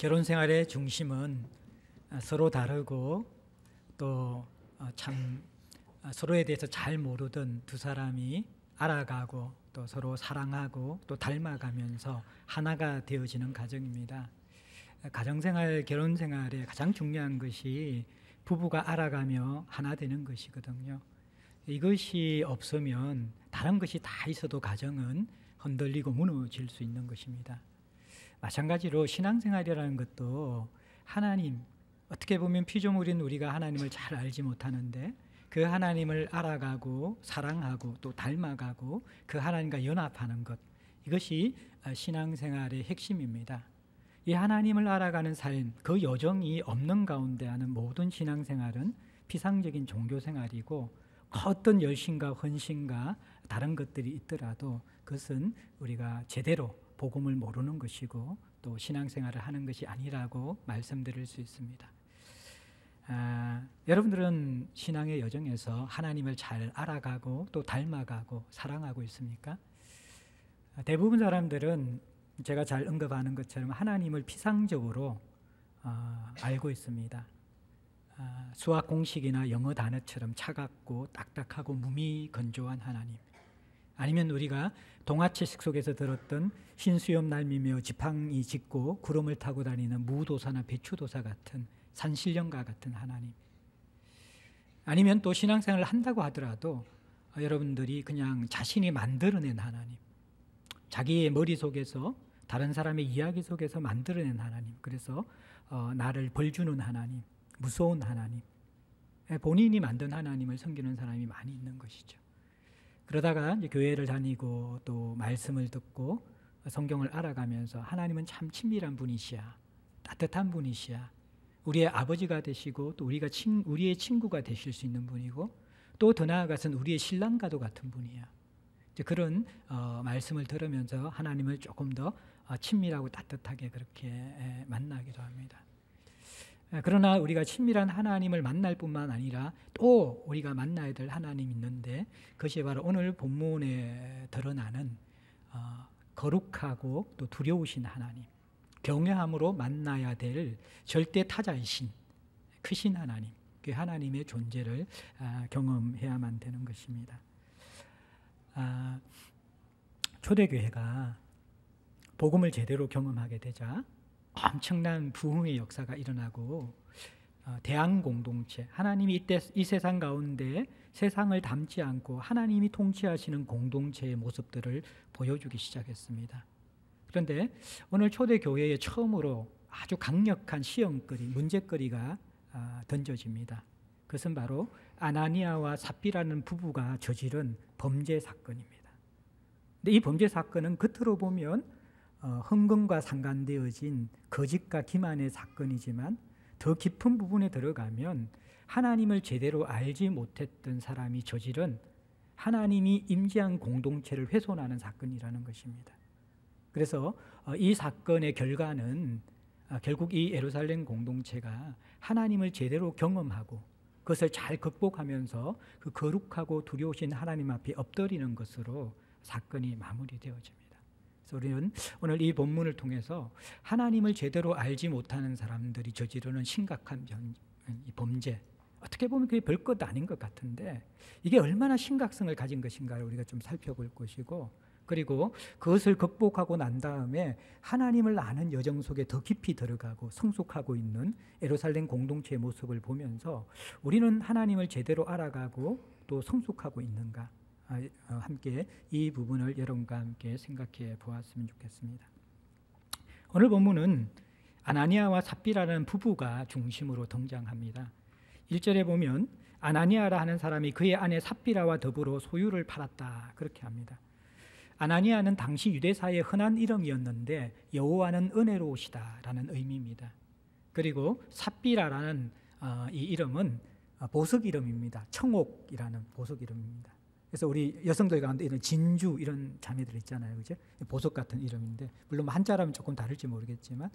결혼 생활의 중심은 서로 다르고 또 참 서로에 대해서 잘 모르던 두 사람이 알아가고 또 서로 사랑하고 또 닮아가면서 하나가 되어지는 가정입니다. 가정생활, 결혼생활에 가장 중요한 것이 부부가 알아가며 하나 되는 것이거든요. 이것이 없으면 다른 것이 다 있어도 가정은 흔들리고 무너질 수 있는 것입니다. 마찬가지로 신앙생활이라는 것도 하나님, 어떻게 보면 피조물인 우리가 하나님을 잘 알지 못하는데 그 하나님을 알아가고 사랑하고 또 닮아가고 그 하나님과 연합하는 것, 이것이 신앙생활의 핵심입니다. 이 하나님을 알아가는 삶, 그 여정이 없는 가운데 하는 모든 신앙생활은 피상적인 종교생활이고 어떤 열심과 헌신과 다른 것들이 있더라도 그것은 우리가 제대로 복음을 모르는 것이고 또 신앙생활을 하는 것이 아니라고 말씀드릴 수 있습니다. 여러분들은 신앙의 여정에서 하나님을 잘 알아가고 또 닮아가고 사랑하고 있습니까? 대부분 사람들은 제가 잘 언급하는 것처럼 하나님을 피상적으로 알고 있습니다. 수학 공식이나 영어 단어처럼 차갑고 딱딱하고 무미건조한 하나님, 아니면 우리가 동화책 속에서 들었던 흰수염 날미며 지팡이 짚고 구름을 타고 다니는 무도사나 배추도사 같은 산신령과 같은 하나님, 아니면 또 신앙생활을 한다고 하더라도 여러분들이 그냥 자신이 만들어낸 하나님, 자기의 머릿속에서 다른 사람의 이야기 속에서 만들어낸 하나님, 그래서 나를 벌주는 하나님, 무서운 하나님, 본인이 만든 하나님을 섬기는 사람이 많이 있는 것이죠. 그러다가 이제 교회를 다니고 또 말씀을 듣고 성경을 알아가면서 하나님은 참 친밀한 분이시야, 따뜻한 분이시야, 우리의 아버지가 되시고 또 우리의 친구가 되실 수 있는 분이고 또 더 나아가서는 우리의 신랑과도 같은 분이야. 이제 그런 말씀을 들으면서 하나님을 조금 더 친밀하고 따뜻하게 그렇게 만나기도 합니다. 그러나 우리가 친밀한 하나님을 만날 뿐만 아니라 또 우리가 만나야 될 하나님이 있는데 그것이 바로 오늘 본문에 드러나는 거룩하고 또 두려우신 하나님, 경외함으로 만나야 될 절대 타자이신 크신 하나님, 그 하나님의 존재를 경험해야만 되는 것입니다. 초대교회가 복음을 제대로 경험하게 되자 엄청난 부흥의 역사가 일어나고 대항공동체, 하나님이 이 세상 가운데 세상을 담지 않고 하나님이 통치하시는 공동체의 모습들을 보여주기 시작했습니다. 그런데 오늘 초대교회에 처음으로 아주 강력한 시험거리, 문제거리가 던져집니다. 그것은 바로 아나니아와 삽비라는 부부가 저지른 범죄 사건입니다. 근데 이 범죄 사건은 겉으로 보면 헌금과 상관되어진 거짓과 기만의 사건이지만 더 깊은 부분에 들어가면 하나님을 제대로 알지 못했던 사람이 저지른 하나님이 임재한 공동체를 훼손하는 사건이라는 것입니다. 그래서 이 사건의 결과는 결국 이 예루살렘 공동체가 하나님을 제대로 경험하고 그것을 잘 극복하면서 그 거룩하고 두려우신 하나님 앞에 엎드리는 것으로 사건이 마무리되어집니다. 그래서 우리는 오늘 이 본문을 통해서 하나님을 제대로 알지 못하는 사람들이 저지르는 심각한 범죄, 어떻게 보면 그게 별것 아닌 것 같은데 이게 얼마나 심각성을 가진 것인가를 우리가 좀 살펴볼 것이고, 그리고 그것을 극복하고 난 다음에 하나님을 아는 여정 속에 더 깊이 들어가고 성숙하고 있는 예루살렘 공동체의 모습을 보면서 우리는 하나님을 제대로 알아가고 또 성숙하고 있는가, 함께 이 부분을 여러분과 함께 생각해 보았으면 좋겠습니다. 오늘 본문은 아나니아와 삽비라는 부부가 중심으로 등장합니다. 1절에 보면 아나니아라 하는 사람이 그의 아내 삽비라와 더불어 소유를 팔았다, 그렇게 합니다. 아나니아는 당시 유대사의 흔한 이름이었는데 여호와는 은혜로우시다라는 의미입니다. 그리고 삽비라라는 이 이름은 보석 이름입니다. 청옥이라는 보석 이름입니다. 그래서 우리 여성들 가운데 이런 진주 이런 자매들 있잖아요, 그죠? 보석 같은 이름인데 물론 한자라면 조금 다를지 모르겠지만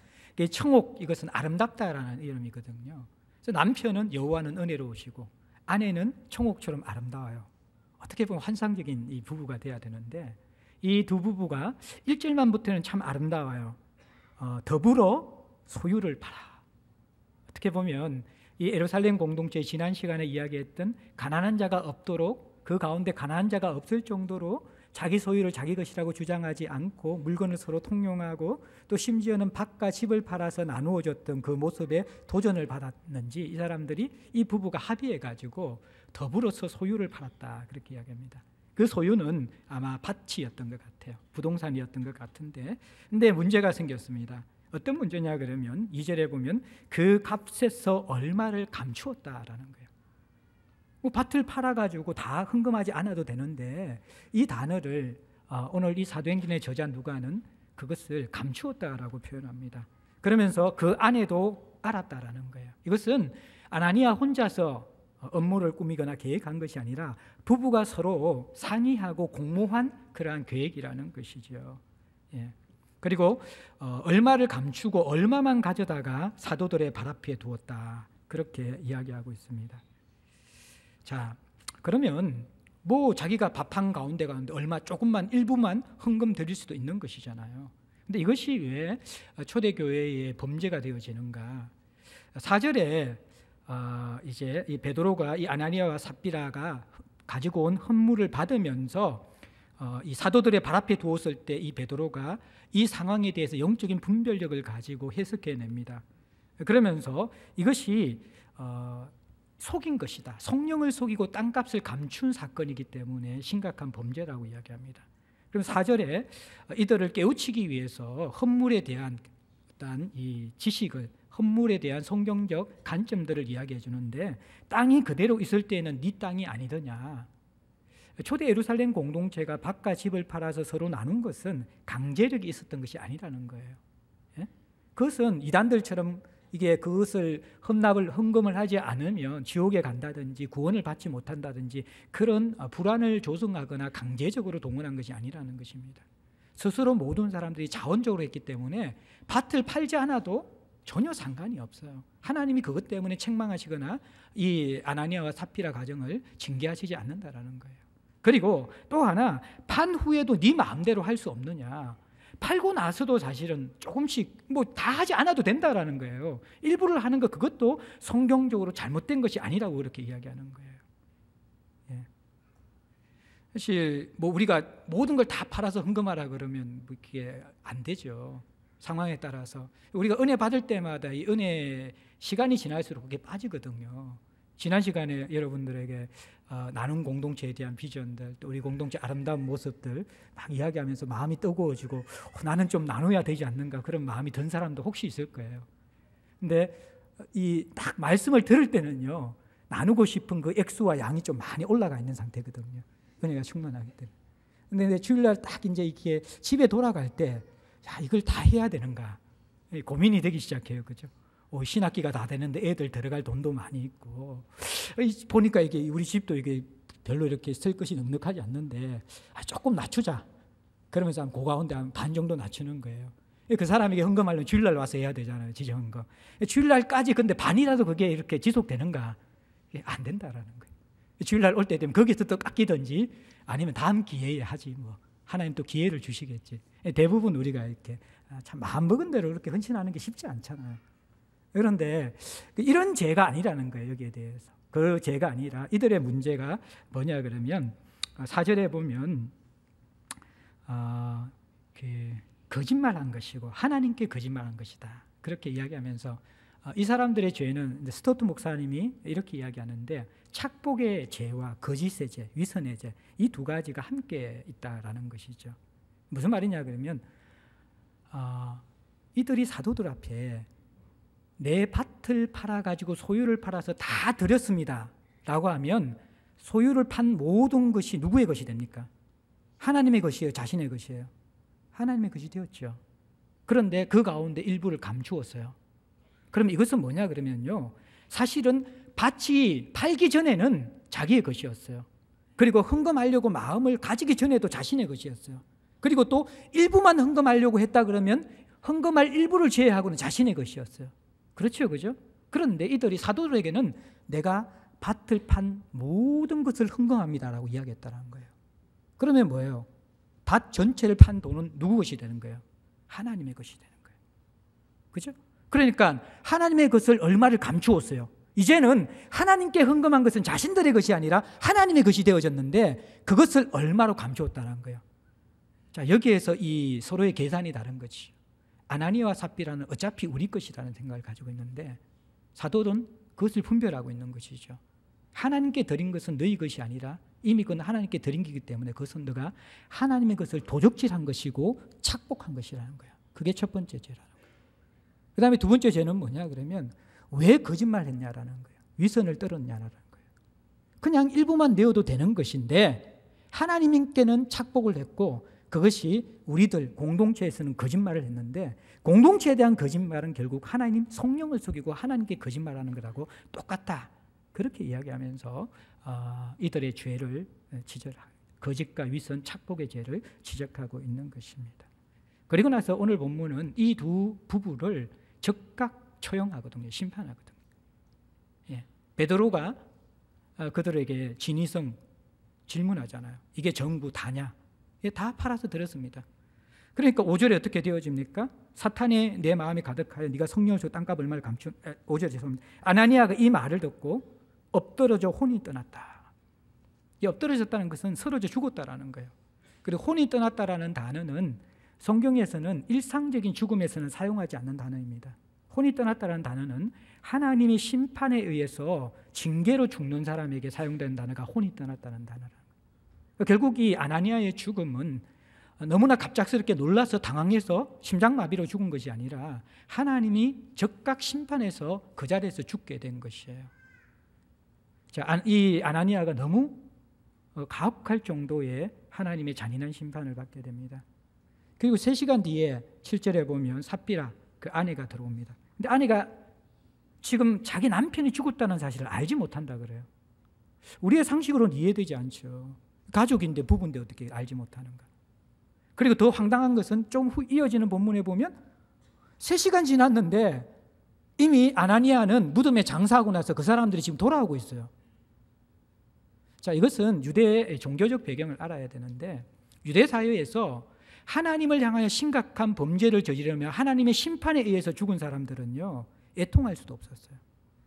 청옥, 이것은 아름답다라는 이름이거든요. 그래서 남편은 여호와는 은혜로우시고 아내는 청옥처럼 아름다워요. 어떻게 보면 환상적인 이 부부가 돼야 되는데 이 두 부부가 1절만부터는 참 아름다워요. 더불어 소유를 팔아. 어떻게 보면 이 예루살렘 공동체의 지난 시간에 이야기했던 가난한 자가 없도록, 그 가운데 가난한 자가 없을 정도로 자기 소유를 자기 것이라고 주장하지 않고 물건을 서로 통용하고 또 심지어는 밭과 집을 팔아서 나누어 줬던 그 모습에 도전을 받았는지 이 사람들이, 이 부부가 합의해가지고 더불어서 소유를 팔았다, 그렇게 이야기합니다. 그 소유는 아마 밭이었던 것 같아요. 부동산이었던 것 같은데, 근데 문제가 생겼습니다. 어떤 문제냐 그러면 2절에 보면 그 값에서 얼마를 감추었다라는 거예요. 뭐 밭을 팔아가지고 다 헌금하지 않아도 되는데 이 단어를 오늘 이 사도행전의 저자 누가는 그것을 감추었다라고 표현합니다. 그러면서 그 아내도 알았다라는 거예요. 이것은 아나니아 혼자서 업무를 꾸미거나 계획한 것이 아니라 부부가 서로 상의하고 공모한 그러한 계획이라는 것이죠. 예. 그리고 얼마를 감추고 얼마만 가져다가 사도들의 발 앞에 두었다, 그렇게 이야기하고 있습니다. 자, 그러면 뭐 자기가 밥한 가운데 얼마 조금만 일부만 헌금 드릴 수도 있는 것이잖아요. 근데 이것이 왜 초대교회의 범죄가 되어지는가? 4절에 이제 이 베드로가 이 아나니아와 삽비라가 가지고 온 헌물을 받으면서 이 사도들의 발 앞에 두었을 때 이 베드로가 이 상황에 대해서 영적인 분별력을 가지고 해석해냅니다. 그러면서 이것이 속인 것이다, 성령을 속이고 땅값을 감춘 사건이기 때문에 심각한 범죄라고 이야기합니다. 그럼 4절에 이들을 깨우치기 위해서 헌물에 대한 어떤 이 지식을, 헌물에 대한 성경적 관점들을 이야기해 주는데, 땅이 그대로 있을 때는 네 땅이 아니더냐. 초대 예루살렘 공동체가 밭과 집을 팔아서 서로 나눈 것은 강제력이 있었던 것이 아니라는 거예요. 예? 그것은 이단들처럼 이게 그것을 헌금을 하지 않으면 지옥에 간다든지 구원을 받지 못한다든지 그런 불안을 조성하거나 강제적으로 동원한 것이 아니라는 것입니다. 스스로 모든 사람들이 자원적으로 했기 때문에 밭을 팔지 않아도 전혀 상관이 없어요. 하나님이 그것 때문에 책망하시거나 이 아나니아와 삽비라 가정을 징계하시지 않는다라는 거예요. 그리고 또 하나, 판 후에도 네 마음대로 할 수 없느냐. 팔고 나서도 사실은 조금씩 뭐 다 하지 않아도 된다라는 거예요. 일부를 하는 것, 그것도 성경적으로 잘못된 것이 아니라고 그렇게 이야기하는 거예요. 예. 사실 뭐 우리가 모든 걸 다 팔아서 헌금하라 그러면 뭐 그게 안 되죠. 상황에 따라서 우리가 은혜 받을 때마다 이 은혜 시간이 지날수록 그게 빠지거든요. 지난 시간에 여러분들에게 나눔 공동체에 대한 비전들, 또 우리 공동체 아름다운 모습들 막 이야기하면서 마음이 뜨거워지고 나는 좀 나눠야 되지 않는가, 그런 마음이 든 사람도 혹시 있을 거예요. 근데 이 딱 말씀을 들을 때는요, 나누고 싶은 그 액수와 양이 좀 많이 올라가 있는 상태거든요. 은혜가 충만하기 때문에. 근데 주일날 딱 이제 이렇게 집에 돌아갈 때, 야, 이걸 다 해야 되는가 고민이 되기 시작해요. 그죠? 신학기가 다 되는데 애들 들어갈 돈도 많이 있고, 보니까 이게 우리 집도 이게 별로 이렇게 쓸 것이 넉넉하지 않는데 조금 낮추자. 그러면서 그 가운데 한 반 정도 낮추는 거예요. 그 사람에게 헌금하려면 주일날 와서 해야 되잖아요. 지정헌금. 주일날까지 근데 반이라도 그게 이렇게 지속되는가? 안 된다라는 거예요. 주일날 올 때 되면 거기서 또 깎이든지 아니면 다음 기회에 하지 뭐. 하나님 또 기회를 주시겠지. 대부분 우리가 이렇게 참 마음 먹은 대로 그렇게 헌신하는 게 쉽지 않잖아요. 그런데 이런 죄가 아니라는 거예요. 여기에 대해서 그 죄가 아니라 이들의 문제가 뭐냐 그러면 4절에 보면 거짓말한 것이고 하나님께 거짓말한 것이다, 그렇게 이야기하면서 이 사람들의 죄는 스토트 목사님이 이렇게 이야기하는데, 착복의 죄와 거짓의 죄, 위선의 죄, 이 두 가지가 함께 있다라는 것이죠. 무슨 말이냐 그러면 이들이 사도들 앞에 내 밭을 팔아가지고 소유를 팔아서 다 드렸습니다 라고 하면 소유를 판 모든 것이 누구의 것이 됩니까? 하나님의 것이에요, 자신의 것이에요? 하나님의 것이 되었죠. 그런데 그 가운데 일부를 감추었어요. 그럼 이것은 뭐냐 그러면요, 사실은 밭이 팔기 전에는 자기의 것이었어요. 그리고 헌금하려고 마음을 가지기 전에도 자신의 것이었어요. 그리고 또 일부만 헌금하려고 했다 그러면 헌금할 일부를 제외하고는 자신의 것이었어요. 그렇죠, 그죠? 그런데 이들이 사도들에게는 내가 밭을 판 모든 것을 헌금합니다라고 이야기했다는 거예요. 그러면 뭐예요? 밭 전체를 판 돈은 누구 것이 되는 거예요? 하나님의 것이 되는 거예요. 그죠? 그러니까 하나님의 것을 얼마를 감추었어요. 이제는 하나님께 헌금한 것은 자신들의 것이 아니라 하나님의 것이 되어졌는데 그것을 얼마로 감추었다는 거예요. 자, 여기에서 이 서로의 계산이 다른 거지. 아나니아와 삽비라는 어차피 우리 것이라는 생각을 가지고 있는데 사도는 그것을 분별하고 있는 것이죠. 하나님께 드린 것은 너희 것이 아니라 이미 그건 하나님께 드린 것이기 때문에 그것은 너가 하나님의 것을 도적질한 것이고 착복한 것이라는 거야. 그게 첫 번째 죄라는 거야. 그 다음에 두 번째 죄는 뭐냐 그러면 왜 거짓말했냐라는 거예요. 위선을 떨었냐라는 거예요. 그냥 일부만 내어도 되는 것인데 하나님께는 착복을 했고 그것이 우리들 공동체에서는 거짓말을 했는데 공동체에 대한 거짓말은 결국 하나님 성령을 속이고 하나님께 거짓말하는 것하고 똑같다. 그렇게 이야기하면서 이들의 죄를 지적하고 거짓과 위선, 착복의 죄를 지적하고 있는 것입니다. 그리고 나서 오늘 본문은 이 두 부부를 즉각 처형하거든요. 심판하거든요. 예. 베드로가 그들에게 진위성 질문하잖아요. 이게 전부 다냐? 다 팔아서 들었습니다. 그러니까 5절에 어떻게 되어집니까? 사탄이 내 마음에 가득하여 네가 성령을 주고 땅값 얼마를 감춘 5절 죄송합니다. 아나니아가 이 말을 듣고 엎드러져 혼이 떠났다. 이 엎드러졌다는 것은 쓰러져 죽었다라는 거예요. 그리고 혼이 떠났다라는 단어는 성경에서는 일상적인 죽음에서는 사용하지 않는 단어입니다. 혼이 떠났다는 단어는 하나님의 심판에 의해서 징계로 죽는 사람에게 사용되는 단어가 혼이 떠났다는 단어라. 결국 이 아나니아의 죽음은 너무나 갑작스럽게 놀라서 당황해서 심장마비로 죽은 것이 아니라 하나님이 즉각 심판해서 그 자리에서 죽게 된 것이에요. 자, 이 아나니아가 너무 가혹할 정도의 하나님의 잔인한 심판을 받게 됩니다. 그리고 3시간 뒤에 7절에 보면 삽비라 그 아내가 들어옵니다. 근데 아내가 지금 자기 남편이 죽었다는 사실을 알지 못한다 그래요. 우리의 상식으로는 이해되지 않죠. 가족인데 부부인데 어떻게 알지 못하는가. 그리고 더 황당한 것은 좀 후 이어지는 본문에 보면 3시간 지났는데 이미 아나니아는 무덤에 장사하고 나서 그 사람들이 지금 돌아오고 있어요. 자, 이것은 유대의 종교적 배경을 알아야 되는데 유대 사회에서 하나님을 향하여 심각한 범죄를 저지르며 하나님의 심판에 의해서 죽은 사람들은요 애통할 수도 없었어요.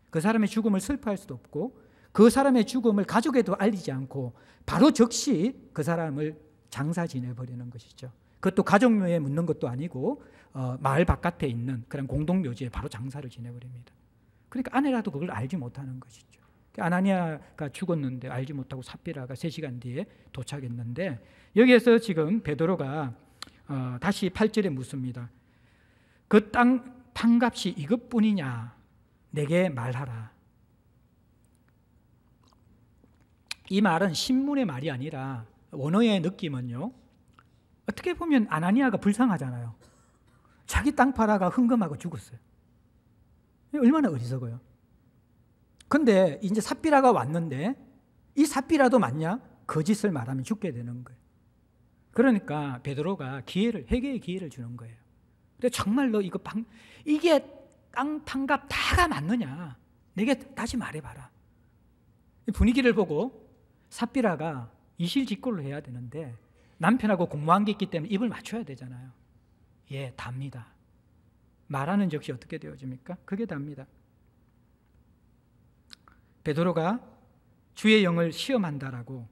그 사람의 죽음을 슬퍼할 수도 없고 그 사람의 죽음을 가족에도 알리지 않고 바로 즉시 그 사람을 장사 지내버리는 것이죠. 그것도 가족묘에 묻는 것도 아니고 마을 바깥에 있는 그런 공동묘지에 바로 장사를 지내버립니다. 그러니까 아내라도 그걸 알지 못하는 것이죠. 아나니아가 죽었는데 알지 못하고 삽비라가 3시간 뒤에 도착했는데 여기에서 지금 베드로가 다시 8절에 묻습니다. 그 땅 판값이 이것뿐이냐 내게 말하라. 이 말은 신문의 말이 아니라 원어의 느낌은요 어떻게 보면 아나니아가 불쌍하잖아요. 자기 땅 팔아가 헌금하고 죽었어요. 얼마나 어리석어요. 근데 이제 삽비라가 왔는데 이 삽비라도 맞냐? 거짓을 말하면 죽게 되는 거예요. 그러니까 베드로가 회개의 기회를 주는 거예요. 근데 정말로 이게 땅 판값 다가 맞느냐? 내게 다시 말해봐라. 분위기를 보고 삽비라가 이실직고를 해야 되는데 남편하고 공모한 게 있기 때문에 입을 맞춰야 되잖아요. 예, 답니다. 말하는 즉시 어떻게 되어집니까? 그게 답니다. 베드로가 주의 영을 시험한다라고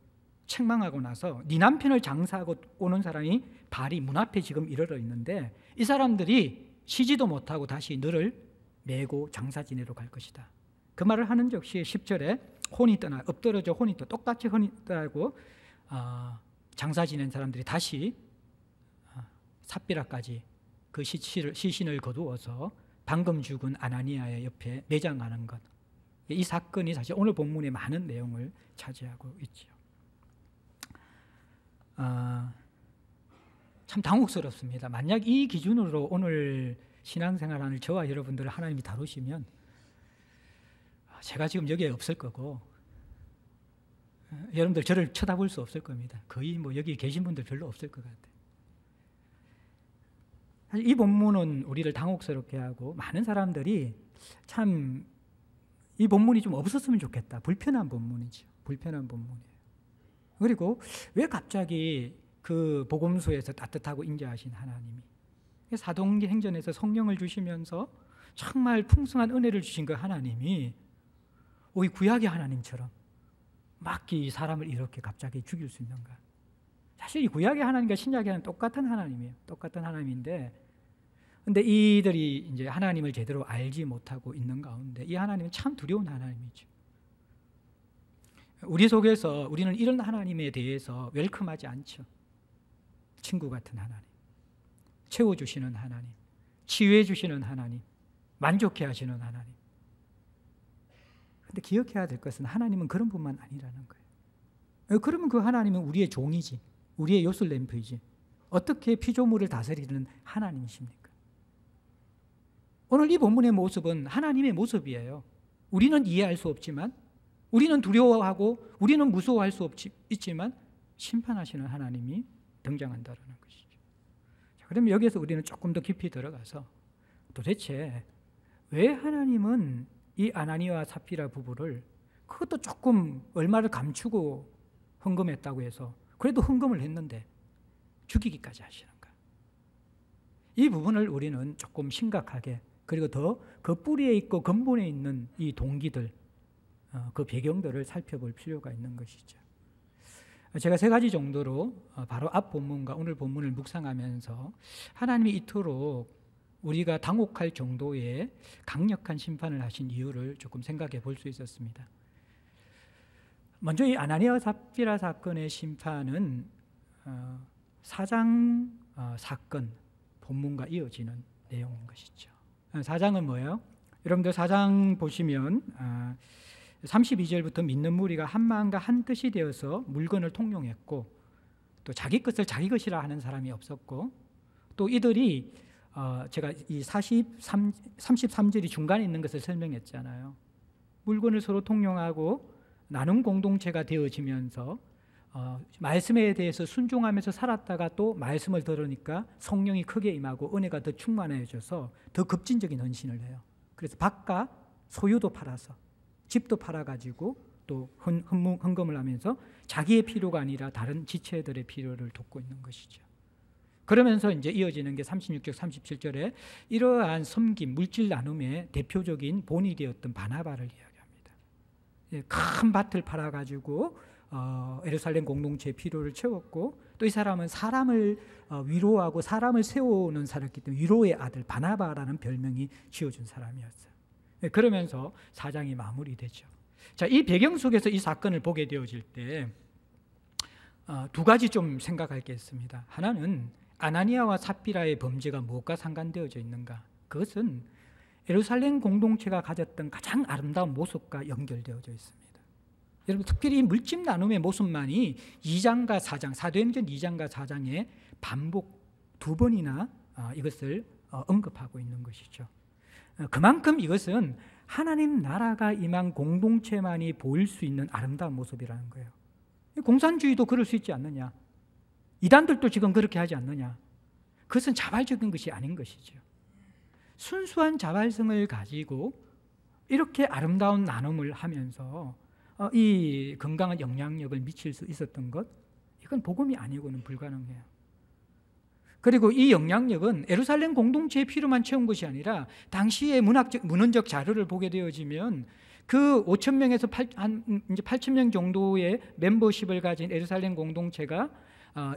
책망하고 나서 네 남편을 장사하고 오는 사람이 발이 문 앞에 지금 이르러 있는데 이 사람들이 쉬지도 못하고 다시 너를 메고 장사 지내러 갈 것이다. 그 말을 하는 즉시 10절에 혼이 떠나 엎드러져 혼이 떠 똑같이 혼이 떠나고 장사 지낸 사람들이 다시 삽비라까지 그 시신을 거두어서 방금 죽은 아나니아의 옆에 매장하는 것. 이 사건이 사실 오늘 본문의 많은 내용을 차지하고 있죠. 참 당혹스럽습니다. 만약 이 기준으로 오늘 신앙생활하는 저와 여러분들을 하나님이 다루시면 제가 지금 여기에 없을 거고 여러분들 저를 쳐다볼 수 없을 겁니다. 거의 여기 계신 분들 별로 없을 것 같아요. 사실 이 본문은 우리를 당혹스럽게 하고 많은 사람들이 참 이 본문이 좀 없었으면 좋겠다. 불편한 본문이죠. 불편한 본문이에요. 그리고 왜 갑자기 그 복음서에서 따뜻하고 인자하신 하나님이 사도행전에서 성령을 주시면서 정말 풍성한 은혜를 주신 그 하나님이 이 구약의 하나님처럼 막 이 사람을 이렇게 갑자기 죽일 수 있는가? 사실 이 구약의 하나님과 신약의 하나님 똑같은 하나님이에요. 똑같은 하나님인데, 근데 이들이 이제 하나님을 제대로 알지 못하고 있는 가운데 이 하나님은 참 두려운 하나님이죠. 우리 속에서 우리는 이런 하나님에 대해서 웰컴하지 않죠. 친구 같은 하나님, 채워주시는 하나님, 치유해 주시는 하나님, 만족해 하시는 하나님. 근데 기억해야 될 것은 하나님은 그런 분만 아니라는 거예요. 그러면 그 하나님은 우리의 종이지, 우리의 요술램프이지, 어떻게 피조물을 다스리는 하나님이십니까? 오늘 이 본문의 모습은 하나님의 모습이에요. 우리는 이해할 수 없지만, 우리는 두려워하고 우리는 무서워할 수 있지만 심판하시는 하나님이 등장한다는 것이죠. 자, 그러면 여기에서 우리는 조금 더 깊이 들어가서 도대체 왜 하나님은 이 아나니아와 삽비라 부부를, 그것도 조금 얼마를 감추고 헌금했다고 해서, 그래도 헌금을 했는데 죽이기까지 하시는가? 이 부분을 우리는 조금 심각하게, 그리고 더 그 뿌리에 있고 근본에 있는 이 동기들, 그 배경들을 살펴볼 필요가 있는 것이죠. 제가 3가지 정도로 바로 앞 본문과 오늘 본문을 묵상하면서 하나님이 이토록 우리가 당혹할 정도의 강력한 심판을 하신 이유를 조금 생각해 볼 수 있었습니다. 먼저 이 아나니아와 삽비라 사건의 심판은 사장 사건 본문과 이어지는 내용인 것이죠. 사장은 뭐예요? 여러분들 사장 보시면 32절부터 믿는 무리가 한 마음과 한 뜻이 되어서 물건을 통용했고, 또 자기 것을 자기 것이라 하는 사람이 없었고, 또 이들이 제가 이 33절이 중간에 있는 것을 설명했잖아요. 물건을 서로 통용하고 나눔 공동체가 되어지면서 말씀에 대해서 순종하면서 살았다가 또 말씀을 들으니까 성령이 크게 임하고 은혜가 더 충만해져서 더 급진적인 헌신을 해요. 그래서 밭과 소유도 팔아서, 집도 팔아가지고 또 헌금을 하면서 자기의 필요가 아니라 다른 지체들의 필요를 돕고 있는 것이죠. 그러면서 이제 이어지는 게 36절, 37절에 이러한 섬김, 물질 나눔의 대표적인 본이 되었던 바나바를 이야기합니다. 큰 밭을 팔아가지고 예루살렘 공동체의 필요를 채웠고, 또 이 사람은 사람을 위로하고 사람을 세우는 사람이기 때문에 위로의 아들 바나바라는 별명이 지어준 사람이었어요. 그러면서 4장이 마무리되죠. 자, 이 배경 속에서 이 사건을 보게 되어질 때 2가지 좀 생각할 게 있습니다. 하나는 아나니아와 삽비라의 범죄가 무엇과 상관되어져 있는가? 그것은 예루살렘 공동체가 가졌던 가장 아름다운 모습과 연결되어져 있습니다. 여러분, 특별히 물집 나눔의 모습만이 2장과 4장, 사도행전 2장과 4장에 반복 2번이나 이것을 언급하고 있는 것이죠. 그만큼 이것은 하나님 나라가 임한 공동체만이 보일 수 있는 아름다운 모습이라는 거예요. 공산주의도 그럴 수 있지 않느냐? 이단들도 지금 그렇게 하지 않느냐? 그것은 자발적인 것이 아닌 것이죠. 순수한 자발성을 가지고 이렇게 아름다운 나눔을 하면서 이 건강한 영향력을 미칠 수 있었던 것, 이건 복음이 아니고는 불가능해요. 그리고 이 영향력은 예루살렘 공동체의 필요만 채운 것이 아니라 당시의 문헌적 자료를 보게 되어지면 그 5,000명에서 8,000명 정도의 멤버십을 가진 예루살렘 공동체가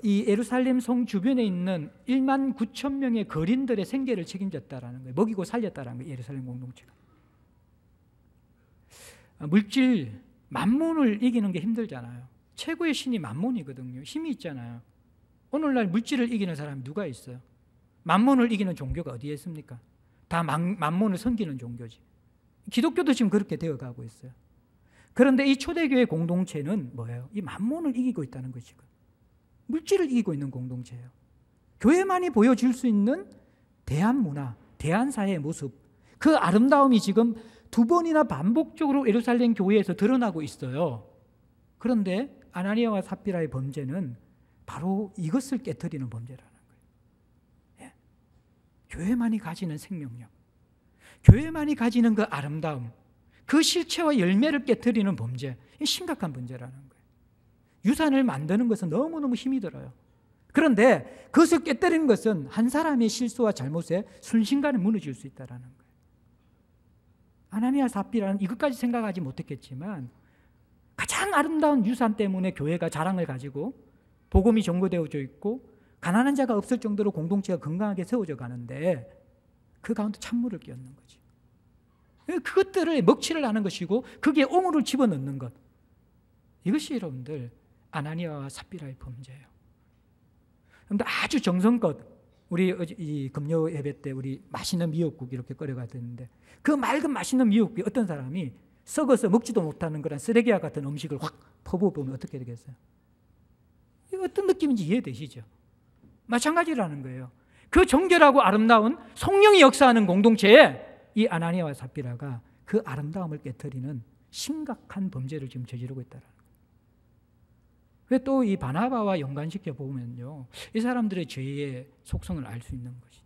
이 예루살렘 성 주변에 있는 19,000명의 거린들의 생계를 책임졌다라는 거예요. 먹이고 살렸다라는 거예요. 예루살렘 공동체가. 물질, 만몬을 이기는 게 힘들잖아요. 최고의 신이 만몬이거든요. 힘이 있잖아요. 오늘날 물질을 이기는 사람이 누가 있어요? 만몬을 이기는 종교가 어디에 있습니까? 다 만몬을 섬기는 종교지. 기독교도 지금 그렇게 되어가고 있어요. 그런데 이 초대교회 공동체는 뭐예요? 이 만몬을 이기고 있다는 것이고, 물질을 이기고 있는 공동체예요. 교회만이 보여줄 수 있는 대한문화, 대한사회의 모습, 그 아름다움이 지금 2번이나 반복적으로 예루살렘 교회에서 드러나고 있어요. 그런데 아나니아와 삽비라의 범죄는 바로 이것을 깨트리는 범죄라는 거예요. 예. 교회만이 가지는 생명력, 교회만이 가지는 그 아름다움, 그 실체와 열매를 깨트리는 범죄, 심각한 문제라는 거예요. 유산을 만드는 것은 너무너무 힘이 들어요. 그런데 그것을 깨뜨리는 것은 한 사람의 실수와 잘못에 순식간에 무너질 수 있다는 거예요. 아나니아 삽비라는 이것까지 생각하지 못했겠지만 가장 아름다운 유산 때문에 교회가 자랑을 가지고 복음이 전거되어져 있고 가난한 자가 없을 정도로 공동체가 건강하게 세워져 가는데 그 가운데 찬물을 끼얹는 거지. 그것들을 먹칠을 하는 것이고 거기에 옹호를 집어넣는 것. 이것이 여러분들 아나니아와 삽비라의 범죄예요. 그런데 아주 정성껏 우리 이 금요 예배 때 우리 맛있는 미역국 이렇게 끓여가지는데 그 맑은 맛있는 미역국에 어떤 사람이 썩어서 먹지도 못하는 그런 쓰레기와 같은 음식을 확 퍼부어보면 어떻게 되겠어요? 이거 어떤 느낌인지 이해되시죠? 마찬가지라는 거예요. 그 정결하고 아름다운 성령이 역사하는 공동체에 이 아나니아와 삽비라가 그 아름다움을 깨트리는 심각한 범죄를 지금 저지르고 있다는 거예요. 왜 또 이 바나바와 연관시켜 보면요, 이 사람들의 죄의 속성을 알 수 있는 것이죠.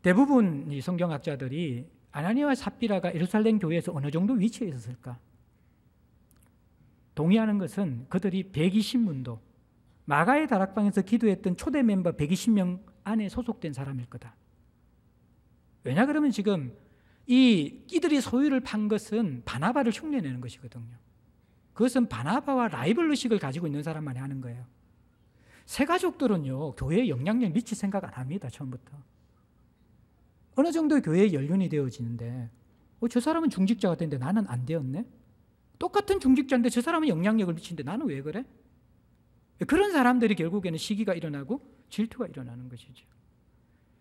대부분 이 성경학자들이 아나니아와 삽비라가 예루살렘 교회에서 어느 정도 위치에 있었을까? 동의하는 것은 그들이 120문도 마가의 다락방에서 기도했던 초대 멤버 120명 안에 소속된 사람일 거다. 왜냐 그러면 지금 이들이 소유를 판 것은 바나바를 흉내내는 것이거든요. 그것은 바나바와 라이벌 의식을 가지고 있는 사람만이 하는 거예요. 새 가족들은요, 교회에 영향력 미칠 생각 안 합니다. 처음부터. 어느 정도 교회에 연륜이 되어지는데 저 사람은 중직자가 됐는데 나는 안 되었네? 똑같은 중직자인데 저 사람은 영향력을 미치는데 나는 왜 그래? 그런 사람들이 결국에는 시기가 일어나고 질투가 일어나는 것이죠.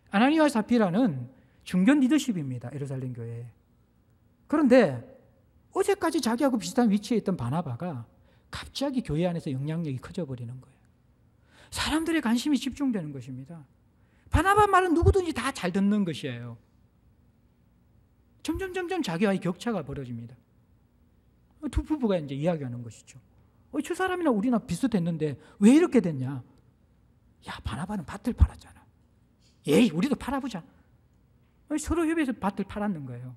아나니아와 삽비라는 중견 리더십입니다. 예루살렘 교회에. 그런데 어제까지 자기하고 비슷한 위치에 있던 바나바가 갑자기 교회 안에서 영향력이 커져버리는 거예요. 사람들의 관심이 집중되는 것입니다. 바나바 말은 누구든지 다 잘 듣는 것이에요. 점점 자기와의 격차가 벌어집니다. 두 부부가 이제 이야기하는 것이죠. 저 사람이나 우리나 비슷했는데 왜 이렇게 됐냐? 야, 바나바는 밭을 팔았잖아. 에이, 우리도 팔아보자. 서로 협의해서 밭을 팔았는 거예요.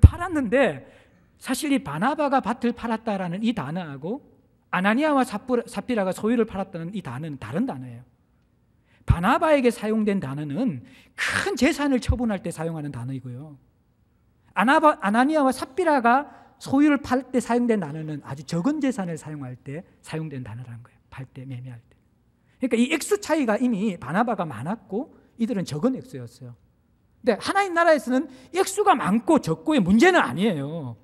팔았는데 사실 이 바나바가 밭을 팔았다라는 이 단어하고 아나니아와 삽비라가 소유를 팔았다는 이 단어는 다른 단어예요. 바나바에게 사용된 단어는 큰 재산을 처분할 때 사용하는 단어이고요. 아나니아와 삽비라가 소유를 팔 때 사용된 단어는 아주 적은 재산을 사용할 때 사용된 단어라는 거예요. 팔 때, 매매할 때. 그러니까 이 X 차이가 이미 바나바가 많았고 이들은 적은 X였어요. 근데 하나님 나라에서는 X가 많고 적고의 문제는 아니에요.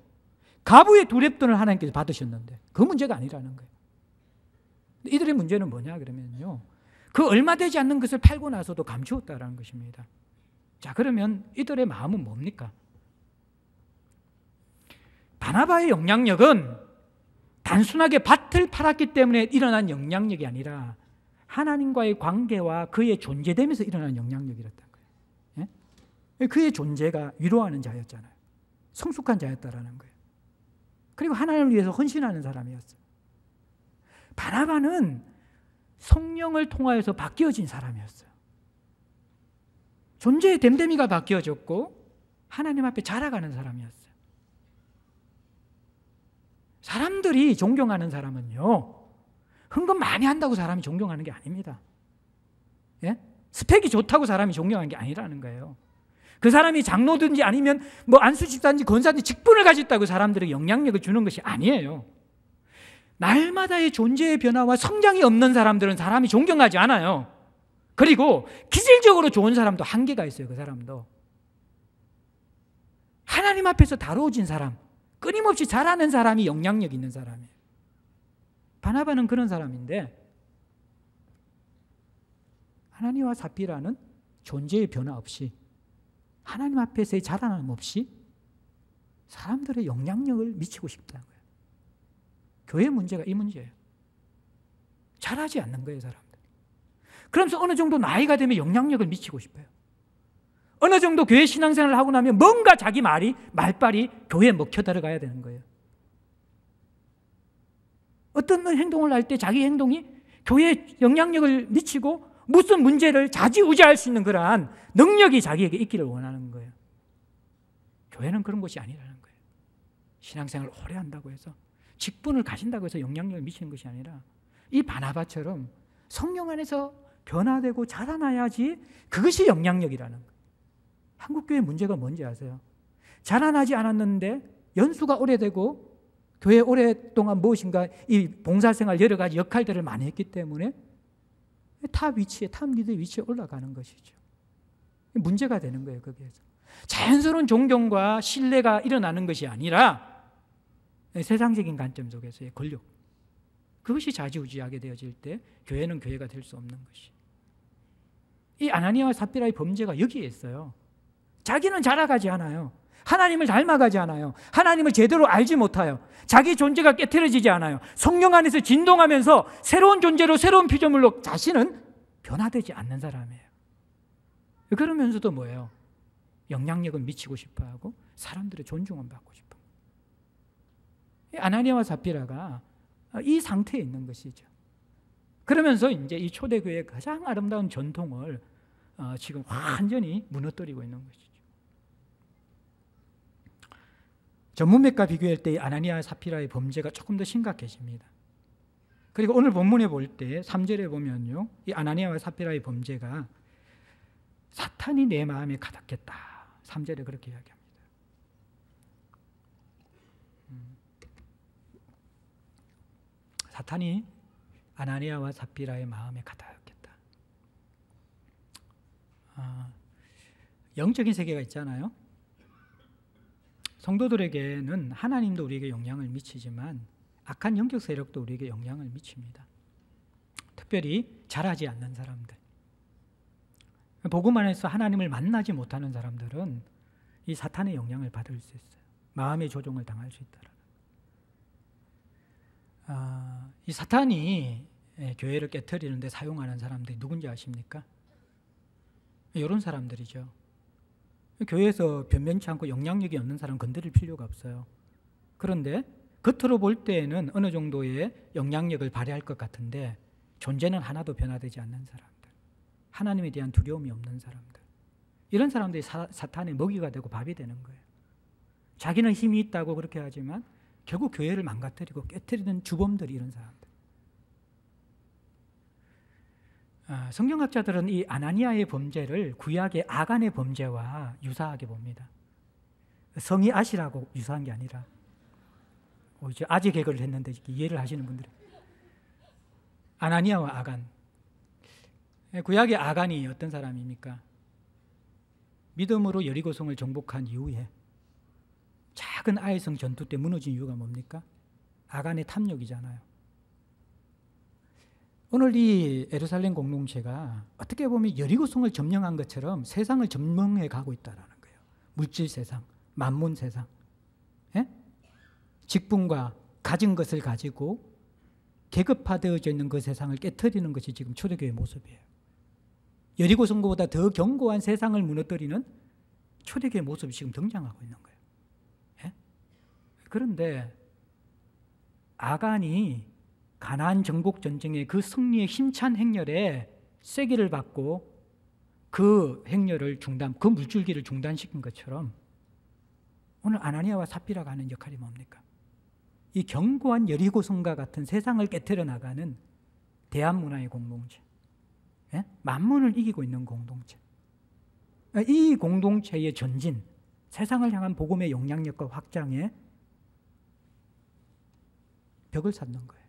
가부의 두렵돈을 하나님께서 받으셨는데 그 문제가 아니라는 거예요. 이들의 문제는 뭐냐 그러면요, 그 얼마 되지 않는 것을 팔고 나서도 감추었다라는 것입니다. 자, 그러면 이들의 마음은 뭡니까? 바나바의 영향력은 단순하게 밭을 팔았기 때문에 일어난 영향력이 아니라 하나님과의 관계와 그의 존재됨에서 일어난 영향력이었다는 거예요. 예? 그의 존재가 위로하는 자였잖아요. 성숙한 자였다라는 거예요. 그리고 하나님을 위해서 헌신하는 사람이었어요. 바나바는 성령을 통하여서 바뀌어진 사람이었어요. 존재의 됨됨이가 바뀌어졌고 하나님 앞에 자라가는 사람이었어요. 사람들이 존경하는 사람은요, 헌금 많이 한다고 사람이 존경하는 게 아닙니다. 예? 스펙이 좋다고 사람이 존경하는 게 아니라는 거예요. 그 사람이 장로든지 아니면 뭐 안수집사든지 권사든지 직분을 가졌다고 사람들에게 영향력을 주는 것이 아니에요. 날마다의 존재의 변화와 성장이 없는 사람들은 사람이 존경하지 않아요. 그리고 기질적으로 좋은 사람도 한계가 있어요. 그 사람도. 하나님 앞에서 다루어진 사람, 끊임없이 자라는 사람이 영향력 있는 사람이에요. 바나바는 그런 사람인데 아나니아와 삽비라는 존재의 변화 없이, 하나님 앞에서의 자라남 없이 사람들의 영향력을 미치고 싶다는 거예요. 교회의 문제가 이 문제예요. 잘하지 않는 거예요, 사람들. 그러면서 어느 정도 나이가 되면 영향력을 미치고 싶어요. 어느 정도 교회 신앙생활을 하고 나면 뭔가 자기 말빨이 교회에 먹혀 들어가야 되는 거예요. 어떤 행동을 할 때 자기 행동이 교회에 영향력을 미치고 무슨 문제를 좌지우지할 수 있는 그러한 능력이 자기에게 있기를 원하는 거예요. 교회는 그런 것이 아니라는 거예요. 신앙생활을 오래 한다고 해서, 직분을 가진다고 해서 영향력을 미치는 것이 아니라 이 바나바처럼 성령 안에서 변화되고 자라나야지 그것이 영향력이라는 거예요. 한국교회 문제가 뭔지 아세요? 자라나지 않았는데 연수가 오래되고 교회 오랫동안 무엇인가 이 봉사생활 여러 가지 역할들을 많이 했기 때문에 탑 리더 위치에 올라가는 것이죠. 문제가 되는 거예요. 거기에서 자연스러운 존경과 신뢰가 일어나는 것이 아니라 세상적인 관점 속에서의 권력, 그것이 좌지우지하게 되어질 때 교회는 교회가 될 수 없는 것이. 이 아나니아와 삽비라의 범죄가 여기에 있어요. 자기는 자라가지 않아요. 하나님을 닮아가지 않아요. 하나님을 제대로 알지 못해요. 자기 존재가 깨트려지지 않아요. 성령 안에서 진동하면서 새로운 존재로 새로운 피조물로 자신은 변화되지 않는 사람이에요. 그러면서도 뭐예요? 영향력을 미치고 싶어하고 사람들의 존중을 받고 싶어. 아나니아와 삽비라가 이 상태에 있는 것이죠. 그러면서 이제 이 초대교회의 가장 아름다운 전통을 지금 완전히 무너뜨리고 있는 것이죠. 전문맥과 비교할 때 아나니아와 삽비라의 범죄가 조금 더 심각해집니다. 그리고 오늘 본문에 볼 때 3절에 보면요, 이 아나니아와 삽비라의 범죄가 사탄이 내 마음에 가득했다. 3절에 그렇게 이야기합니다. 사탄이 아나니아와 삽비라의 마음에 가득했다. 영적인 세계가 있잖아요. 성도들에게는 하나님도 우리에게 영향을 미치지만 악한 영적 세력도 우리에게 영향을 미칩니다. 특별히 자라지 않는 사람들, 복음 안에서 하나님을 만나지 못하는 사람들은 이 사탄의 영향을 받을 수 있어요. 마음의 조종을 당할 수 있다. 이 사탄이 교회를 깨트리는 데 사용하는 사람들이 누군지 아십니까? 이런 사람들이죠. 교회에서 변변치 않고 영향력이 없는 사람 건드릴 필요가 없어요. 그런데 겉으로 볼 때에는 어느 정도의 영향력을 발휘할 것 같은데 존재는 하나도 변화되지 않는 사람들, 하나님에 대한 두려움이 없는 사람들, 이런 사람들이 사탄의 먹이가 되고 밥이 되는 거예요. 자기는 힘이 있다고 그렇게 하지만 결국 교회를 망가뜨리고 깨트리는 주범들이 이런 사람들. 성경학자들은 이 아나니아의 범죄를 구약의 아간의 범죄와 유사하게 봅니다. 성이 아시라고 유사한 게 아니라 이제 아재 개그를 했는데 이해를 하시는 분들이 아나니아와 아간. 구약의 아간이 어떤 사람입니까? 믿음으로 여리고성을 정복한 이후에 작은 아이성 전투 때 무너진 이유가 뭡니까? 아간의 탐욕이잖아요. 오늘 이 예루살렘 공동체가 어떻게 보면 여리고성을 점령한 것처럼 세상을 점령해 가고 있다는 거예요. 물질 세상, 만문 세상, 직분과 가진 것을 가지고 계급화되어져 있는 그 세상을 깨트리는 것이 지금 초대교회의 모습이에요. 여리고성보다 더 견고한 세상을 무너뜨리는 초대교회의 모습이 지금 등장하고 있는 거예요. 그런데 아간이 가나안 정복 전쟁의 그 승리의 힘찬 행렬에 쐐기를 받고 그 행렬을 그 물줄기를 중단시킨 것처럼 오늘 아나니아와 삽비라가 하는 역할이 뭡니까? 이 견고한 여리고성과 같은 세상을 깨트려 나가는 대한문화의 공동체, 만문을 이기고 있는 공동체, 이 공동체의 전진, 세상을 향한 복음의 영향력과 확장에 벽을 쌓는 거예요.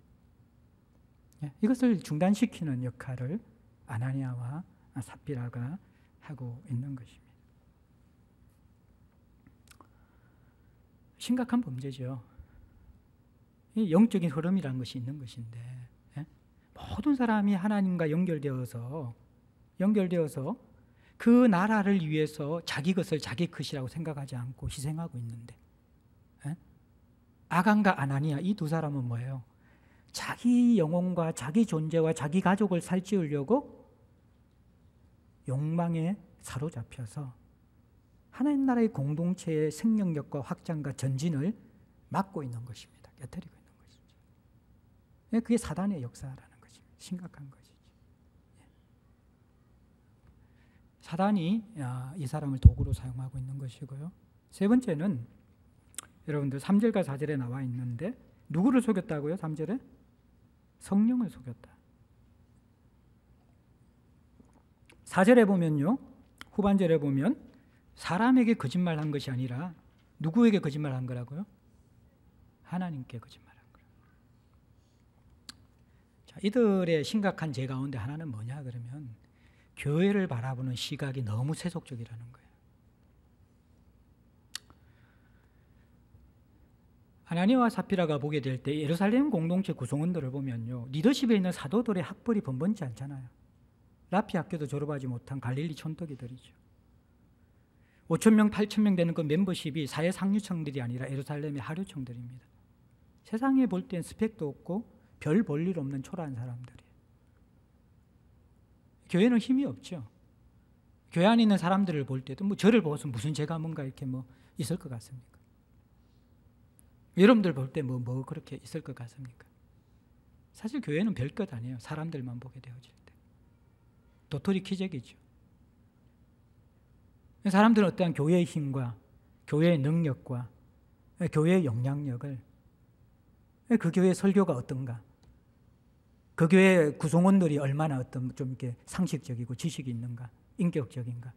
이것을 중단시키는 역할을 아나니아와 삽비라가 하고 있는 것입니다. 심각한 범죄죠. 이 영적인 흐름이라는 것이 있는 것인데 모든 사람이 하나님과 연결되어서 그 나라를 위해서 자기 것을 자기 것이라고 생각하지 않고 희생하고 있는데 아간과 아나니아 이 두 사람은 뭐예요? 자기 영혼과 자기 존재와 자기 가족을 살찌우려고 욕망에 사로잡혀서 하나님 나라의 공동체의 생명력과 확장과 전진을 막고 있는 것입니다. 깨트리고 있는 것이죠. 그게 사단의 역사라는 것입니다. 심각한 것이죠. 사단이 이 사람을 도구로 사용하고 있는 것이고요. 세 번째는 여러분들 3절과 4절에 나와 있는데 누구를 속였다고요? 3절에? 성령을 속였다. 4절에 보면요, 후반절에 보면 사람에게 거짓말한 것이 아니라 누구에게 거짓말한 거라고요? 하나님께 거짓말한 거예요. 자, 이들의 심각한 죄 가운데 하나는 뭐냐 그러면 교회를 바라보는 시각이 너무 세속적이라는 거예요. 아나니아와 삽비라가 보게 될 때 예루살렘 공동체 구성원들을 보면요, 리더십에 있는 사도들의 학벌이 번번지 않잖아요. 라피 학교도 졸업하지 못한 갈릴리 촌떡이들이죠. 5,000명, 8,000명 되는 그 멤버십이 사회 상류층들이 아니라 예루살렘의 하류층들입니다. 세상에 볼 땐 스펙도 없고 별 볼 일 없는 초라한 사람들이에요. 교회는 힘이 없죠. 교회 안에 있는 사람들을 볼 때도 뭐 저를 보고서 무슨 죄가 뭔가 이렇게 뭐 있을 것 같습니까? 여러분들 볼 때 뭐 그렇게 있을 것 같습니까? 사실 교회는 별것 아니에요. 사람들만 보게 되어질 때. 도토리 키재기죠. 사람들은 어떠한 교회의 힘과 교회의 능력과 교회의 영향력을, 그 교회의 설교가 어떤가, 그 교회 구성원들이 얼마나 어떤 좀 이렇게 상식적이고 지식이 있는가, 인격적인가,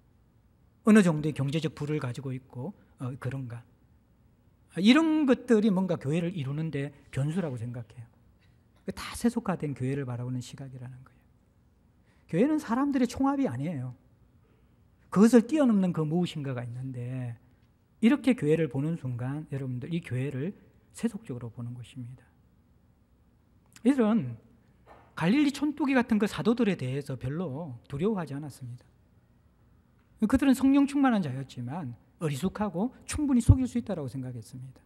어느 정도의 경제적 부를 가지고 있고 그런가, 이런 것들이 뭔가 교회를 이루는데 변수라고 생각해요. 다 세속화된 교회를 바라보는 시각이라는 거예요. 교회는 사람들의 총합이 아니에요. 그것을 뛰어넘는 그 무엇인가가 있는데, 이렇게 교회를 보는 순간 여러분들 이 교회를 세속적으로 보는 것입니다. 이들은 갈릴리 촌뚜기 같은 그 사도들에 대해서 별로 두려워하지 않았습니다. 그들은 성령 충만한 자였지만 어리숙하고 충분히 속일 수 있다고 생각했습니다.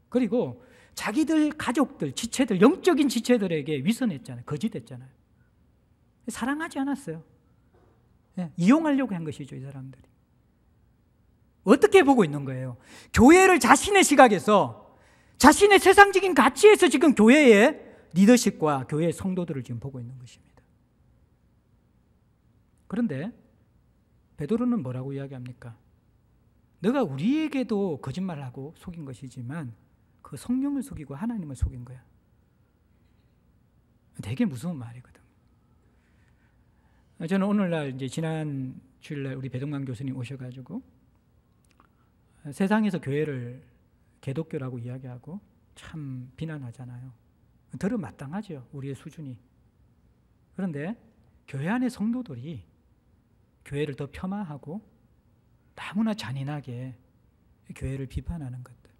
그리고 자기들 가족들, 지체들, 영적인 지체들에게 위선했잖아요. 거짓했잖아요. 사랑하지 않았어요. 이용하려고 한 것이죠, 이 사람들이. 어떻게 보고 있는 거예요? 교회를 자신의 시각에서, 자신의 세상적인 가치에서 지금 교회의 리더십과 교회의 성도들을 지금 보고 있는 것입니다. 그런데 베드로는 뭐라고 이야기합니까? 너가 우리에게도 거짓말하고 속인 것이지만 그 성령을 속이고 하나님을 속인 거야. 되게 무서운 말이거든. 저는 오늘날 이제 지난 주일날 우리 배동만 교수님 오셔가지고 세상에서 교회를 개독교라고 이야기하고 참 비난하잖아요. 들어마땅하죠, 우리의 수준이. 그런데 교회 안의 성도들이 교회를 더 폄하하고 너무나 잔인하게 교회를 비판하는 것들,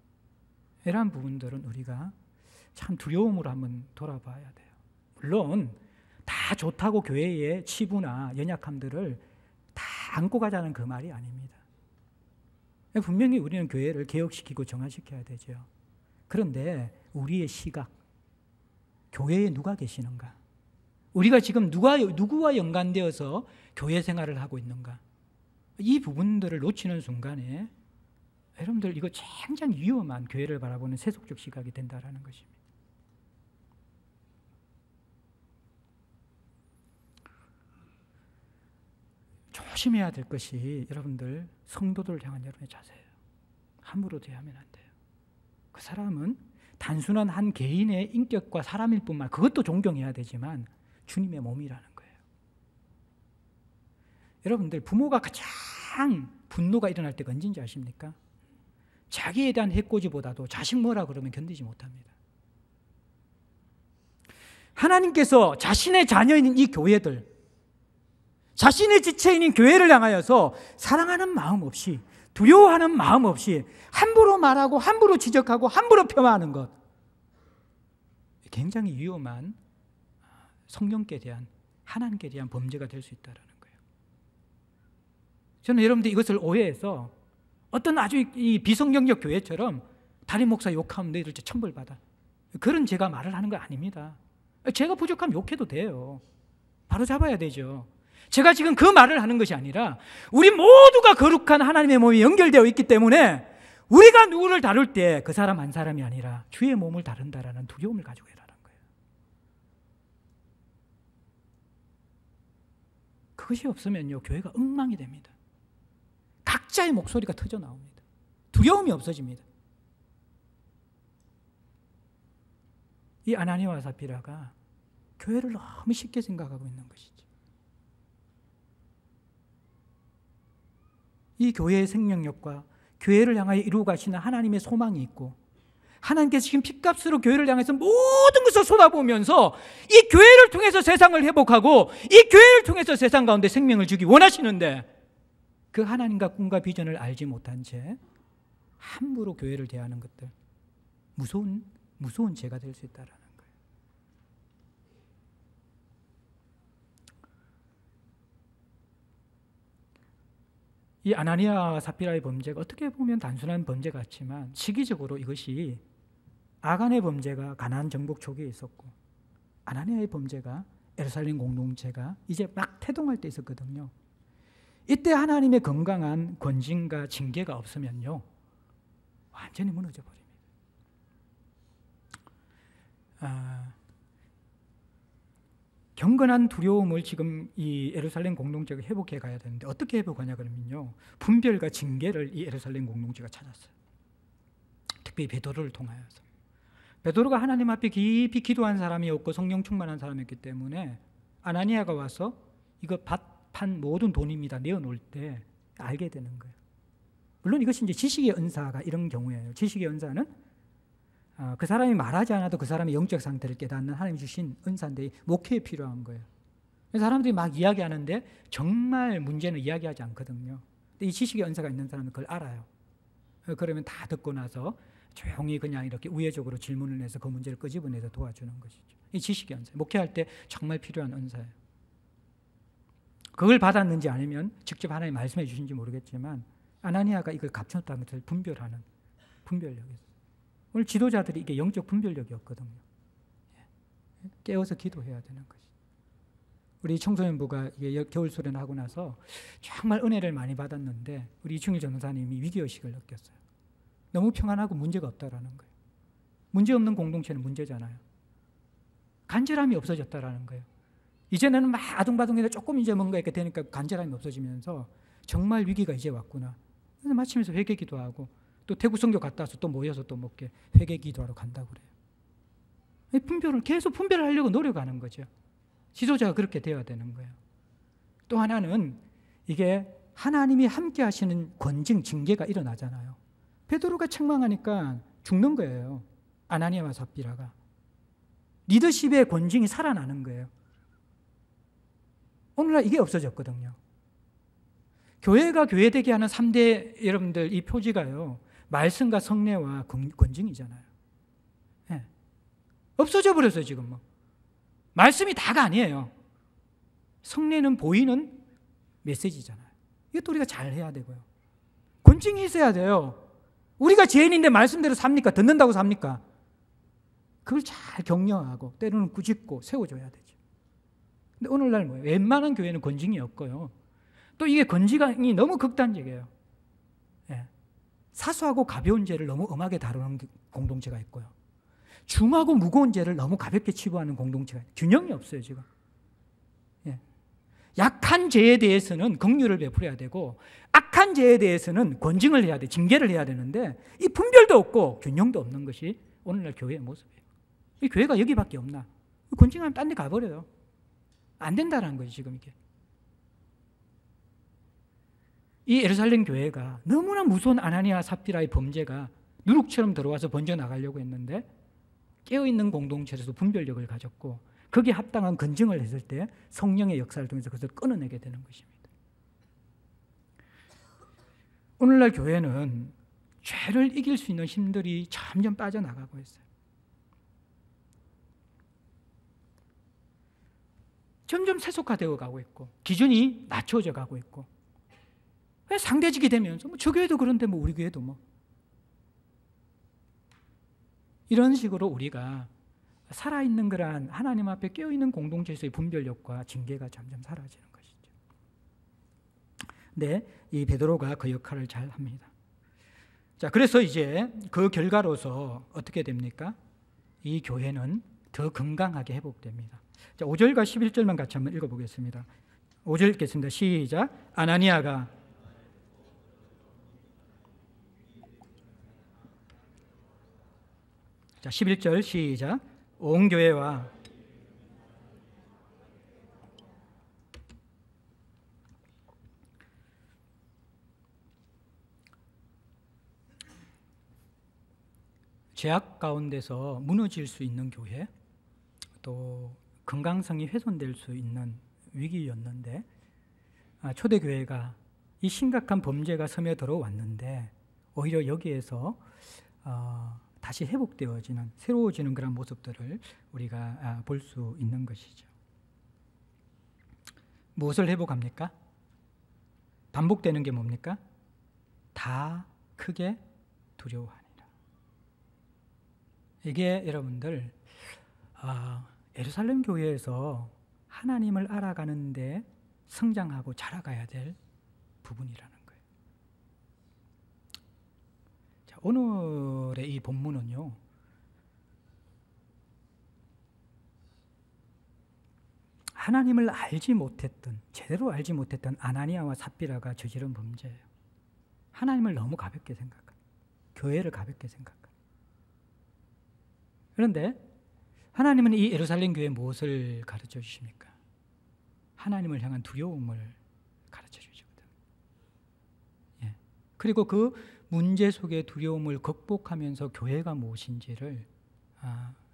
이러한 부분들은 우리가 참 두려움으로 한번 돌아봐야 돼요. 물론 다 좋다고 교회의 치부나 연약함들을 다 안고 가자는 그 말이 아닙니다. 분명히 우리는 교회를 개혁시키고 정화시켜야 되죠. 그런데 우리의 시각, 교회에 누가 계시는가, 우리가 지금 누구와 연관되어서 교회 생활을 하고 있는가, 이 부분들을 놓치는 순간에 여러분들 이거 굉장히 위험한 교회를 바라보는 세속적 시각이 된다는 것입니다. 조심해야 될 것이 여러분들 성도들을 향한 여러분의 자세예요. 함부로 대하면 안 돼요. 그 사람은 단순한 한 개인의 인격과 사람일 뿐만, 그것도 존경해야 되지만 주님의 몸이라는 거예요. 여러분들 부모가 가장 분노가 일어날 때가 언제인지 아십니까? 자기에 대한 해코지보다도 자식 뭐라 그러면 견디지 못합니다. 하나님께서 자신의 자녀인 이 교회들, 자신의 지체인인 교회를 향하여서 사랑하는 마음 없이, 두려워하는 마음 없이 함부로 말하고 함부로 지적하고 함부로 폄하하는 것, 굉장히 위험한 성령께 대한, 하나님께 대한 범죄가 될 수 있다는 거예요. 저는 여러분들 이것을 오해해서 어떤 아주 이 비성경적 교회처럼 담임 목사 욕하면 너희들 천벌받아, 그런 제가 말을 하는 거 아닙니다. 제가 부족하면 욕해도 돼요. 바로 잡아야 되죠. 제가 지금 그 말을 하는 것이 아니라 우리 모두가 거룩한 하나님의 몸이 연결되어 있기 때문에 우리가 누구를 다룰 때 그 사람 한 사람이 아니라 주의 몸을 다룬다라는 두려움을 가지고 해라는 거예요. 그것이 없으면요, 교회가 엉망이 됩니다. 각자의 목소리가 터져 나옵니다. 두려움이 없어집니다. 이 아나니아와 삽비라가 교회를 너무 쉽게 생각하고 있는 것이죠. 이 교회의 생명력과 교회를 향하여 이루어 가시는 하나님의 소망이 있고, 하나님께서 지금 핏값으로 교회를 향해서 모든 것을 쏟아부으면서 이 교회를 통해서 세상을 회복하고 이 교회를 통해서 세상 가운데 생명을 주기 원하시는데, 그 하나님과 꿈과 비전을 알지 못한 채 함부로 교회를 대하는 것들, 무서운 죄가 될 수 있다라는 거예요. 이 아나니아와 삽비라의 범죄가 어떻게 보면 단순한 범죄 같지만 시기적으로 이것이 아간의 범죄가 가나안 정복 초기에 있었고, 아나니아의 범죄가 예루살렘 공동체가 이제 막 태동할 때 있었거든요. 이때 하나님의 건강한 권징과 징계가 없으면요, 완전히 무너져 버립니다. 경건한 두려움을 지금 이 예루살렘 공동체가 회복해 가야 되는데, 어떻게 회복하냐 그러면요, 분별과 징계를 이 예루살렘 공동체가 찾았어요. 특히 베드로를 통하여서. 베드로가 하나님 앞에 깊이 기도한 사람이었고 성령 충만한 사람이었기 때문에 아나니아가 와서 이거 밭판 모든 돈입니다 내어놓을 때 알게 되는 거예요. 물론 이것이 이제 지식의 은사가 이런 경우예요. 지식의 은사는 그 사람이 말하지 않아도 그 사람의 영적 상태를 깨닫는 하나님이 주신 은사인데 목회에 필요한 거예요. 사람들이 막 이야기하는데 정말 문제는 이야기하지 않거든요. 근데 이 지식의 은사가 있는 사람은 그걸 알아요. 그러면 다 듣고 나서 조용히 그냥 이렇게 우회적으로 질문을 해서 그 문제를 끄집어내서 도와주는 것이죠. 이 지식의 은사, 목회할 때 정말 필요한 은사예요. 그걸 받았는지 아니면 직접 하나님 말씀해 주신지 모르겠지만 아나니아가 이걸 갖췄다는 것을 분별하는 분별력이. 오늘 지도자들이 이게 영적 분별력이었거든요. 깨워서 기도해야 되는 것이. 우리 청소년부가 이게 겨울 수련을 하고 나서 정말 은혜를 많이 받았는데 우리 이충일 전도사님이 위기의식을 느꼈어요. 너무 평안하고 문제가 없다라는 거예요. 문제 없는 공동체는 문제잖아요. 간절함이 없어졌다라는 거예요. 이제는 막 아둥바둥해서 조금 이제 뭔가 이렇게 되니까 간절함이 없어지면서 정말 위기가 이제 왔구나. 그래서 마치면서 회개 기도하고 또 태국 선교 갔다 와서 또 모여서 또 먹게 회개 기도하러 간다고 그래요. 분별을 계속 분별을 하려고 노력하는 거죠. 지도자가 그렇게 되어야 되는 거예요. 또 하나는 이게 하나님이 함께 하시는 권징, 징계가 일어나잖아요. 베드로가 책망하니까 죽는 거예요. 아나니아와 삽비라가. 리더십의 권징이 살아나는 거예요. 오늘날 이게 없어졌거든요. 교회가 교회되게 하는 3대 여러분들 이 표지가요, 말씀과 성례와 권징이잖아요. 네. 없어져 버렸어요 지금. 말씀이 다가 아니에요. 성례는 보이는 메시지잖아요. 이것도 우리가 잘 해야 되고요. 권징이 있어야 돼요. 우리가 죄인인데 말씀대로 삽니까? 듣는다고 삽니까? 그걸 잘 격려하고 때로는 꾸짖고 세워줘야 되죠. 근데 오늘날 뭐예요? 웬만한 교회는 권징이 없고요. 또 이게 권징이 너무 극단적이에요. 예. 사소하고 가벼운 죄를 너무 엄하게 다루는 공동체가 있고요. 중하고 무거운 죄를 너무 가볍게 치부하는 공동체가 있어요. 균형이 없어요 지금. 예. 약한 죄에 대해서는 긍휼을 베풀어야 되고 악한 죄에 대해서는 권징을 해야 돼, 징계를 해야 되는데 이 분별도 없고 균형도 없는 것이 오늘날 교회의 모습이에요. 이 교회가 여기밖에 없나? 권징하면 딴 데 가버려요. 안 된다는 거죠 지금 이게. 이 예루살렘 교회가 너무나 무서운 아나니아 삽비라의 범죄가 누룩처럼 들어와서 번져나가려고 했는데 깨어있는 공동체에서 분별력을 가졌고 거기에 합당한 건증을 했을 때 성령의 역사를 통해서 그것을 끊어내게 되는 것입니다. 오늘날 교회는 죄를 이길 수 있는 힘들이 점점 빠져나가고 있어요. 점점 세속화되어 가고 있고 기준이 낮춰져 가고 있고, 왜 상대직이 되면서 저 교회도 그런데 우리 교회도 이런 식으로 우리가 살아있는 그러한 하나님 앞에 깨어있는 공동체에서의 분별력과 징계가 점점 사라지는 것이죠. 근데 이 베드로가 그 역할을 잘 합니다. 자, 그래서 이제 그 결과로서 어떻게 됩니까? 이 교회는 더 건강하게 회복됩니다. 자, 5절과 11절만 같이 한번 읽어보겠습니다. 5절 읽겠습니다. 시작. 아나니아가 자, 11절 시작. 온 교회와 죄악 가운데서 무너질 수 있는 교회, 또 건강성이 훼손될 수 있는 위기였는데 초대교회가 이 심각한 범죄가 스며들어 왔는데 오히려 여기에서 다시 회복되어지는, 새로워지는 그런 모습들을 우리가 볼 수 있는 것이죠. 무엇을 회복합니까? 반복되는 게 뭡니까? 다 크게 두려워하니라. 이게 여러분들 예루살렘 교회에서 하나님을 알아가는데 성장하고 자라가야 될 부분이라는 거예요. 자, 오늘의 이 본문은요, 하나님을 알지 못했던, 제대로 알지 못했던 아나니아와 삽비라가 저지른 범죄예요. 하나님을 너무 가볍게 생각합니다. 교회를 가볍게 생각합니다. 그런데 하나님은 이 예루살렘 교회에 무엇을 가르쳐 주십니까? 하나님을 향한 두려움을 가르쳐 주시거든요. 예. 그리고 그 문제 속의 두려움을 극복하면서 교회가 무엇인지를